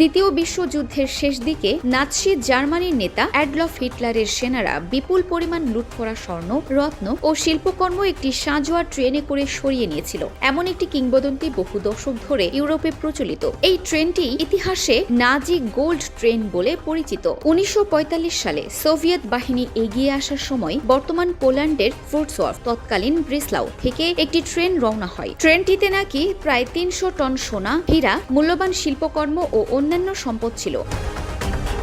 দ্বিতীয় বিশ্বযুদ্ধের শেষ দিকে নাৎসি জার্মানির নেতা অ্যাডলফ হিটলারের সেনারা বিপুল পরিমাণ লুট করা স্বর্ণ, রত্ন ও শিল্পকর্ম একটি সাঁজোয়া ট্রেনে করে সরিয়ে নিয়েছিল। এমন একটি কিংবদন্তি বহু দশক ধরে ইউরোপে প্রচলিত। এই ট্রেনটি ইতিহাসে নাজি গোল্ড ট্রেন বলে পরিচিত। 1945 সালে সোভিয়েত বাহিনী এগিয়ে আসার সময় বর্তমান পোল্যান্ডের ভ্রোটসওয়ার্ফ তৎকালীন ব্রিসলাউ থেকে একটি ট্রেন রওনা হয়। ট্রেনটিতে নাকি প্রায় 300 টন সোনা, হীরা, মূল্যবান শিল্পকর্ম ও অন্যান্য সম্পদ ছিল।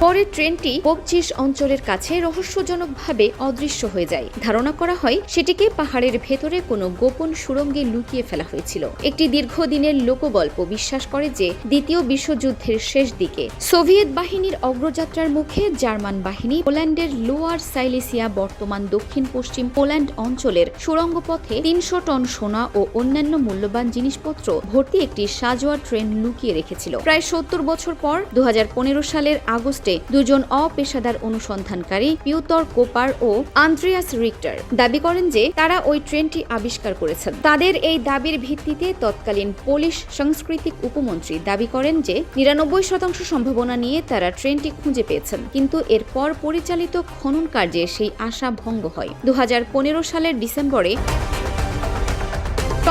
পরে ট্রেনটি পবচিশ অঞ্চলের কাছে রহস্যজনকভাবে অদৃশ্য হয়ে যায়। ধারণা করা হয় সেটিকে পাহাড়ের ভেতরে কোনো গোপন সুড়ঙ্গে লুকিয়ে ফেলা হয়েছিল। একটি দীর্ঘদিনের লোকগল্প বিশ্বাস করে যে দ্বিতীয় বিশ্বযুদ্ধের শেষ দিকে সোভিয়েত বাহিনীর অগ্রযাত্রার মুখে জার্মান বাহিনী পোল্যান্ডের লোয়ার সাইলেসিয়া, বর্তমান দক্ষিণ পশ্চিম পোল্যান্ড অঞ্চলের সুড়ঙ্গ পথে 300 টন সোনা ও অন্যান্য মূল্যবান জিনিসপত্র ভর্তি একটি সাঁজোয়া ট্রেন লুকিয়ে রেখেছিল। প্রায় 70 বছর পর 2015 সালের আগস্ট দুজন অপেশাদার অনুসন্ধানকারী পিউতর কোপার ও আন্দ্রেয়াস রিক্টার দাবি করেন যে তারা ওই ট্রেনটি আবিষ্কার করেছেন। তাদের এই দাবির ভিত্তিতে তৎকালীন পোলিশ সাংস্কৃতিক উপমন্ত্রী দাবি করেন যে 99% সম্ভাবনা নিয়ে তারা ট্রেনটি খুঁজে পেয়েছেন, কিন্তু এরপর পরিচালিত খনন কার্যে সেই আশা ভঙ্গ হয়। 2015 সালের ডিসেম্বরে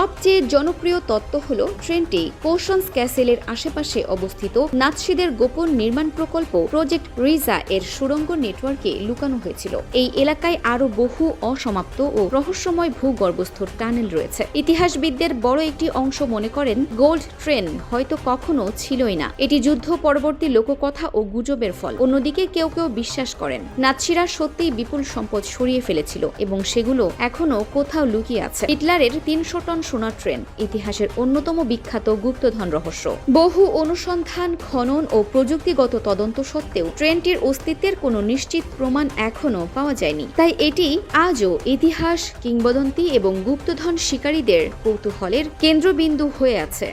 সবচেয়ে জনপ্রিয় তত্ত্ব হল ট্রেনটি পোশন্স ক্যাসেলের আশেপাশে অবস্থিত নাৎসিদের গোপন নির্মাণ প্রকল্প প্রজেক্ট রিজা এর সুড়ঙ্গ নেটওয়ার্কে লুকানো হয়েছিল। এই এলাকায় আরও বহু অসমাপ্ত ও রহস্যময় ভূগর্ভস্থ টানেল রয়েছে। ইতিহাসবিদদের বড় একটি অংশ মনে করেন গোল্ড ট্রেন হয়তো কখনো ছিলই না, এটি যুদ্ধ পরবর্তী লোককথা ও গুজবের ফল। অন্যদিকে কেউ কেউ বিশ্বাস করেন নাৎসিরা সত্যিই বিপুল সম্পদ সরিয়ে ফেলেছিল এবং সেগুলো এখনো কোথাও লুকিয়ে আছে। হিটলারের 300 টন সোনা ট্রেন ইতিহাসের অন্যতম বিখ্যাত গুপ্তধন রহস্য। বহু অনুসন্ধান, খনন ও প্রযুক্তিগত তদন্ত সত্ত্বেও ট্রেনটির অস্তিত্বের কোনো নিশ্চিত প্রমাণ এখনো পাওয়া যায়নি। তাই এটি আজও ইতিহাস, কিংবদন্তি এবং গুপ্তধন শিকারীদের কৌতূহলের কেন্দ্রবিন্দু হয়ে আছে।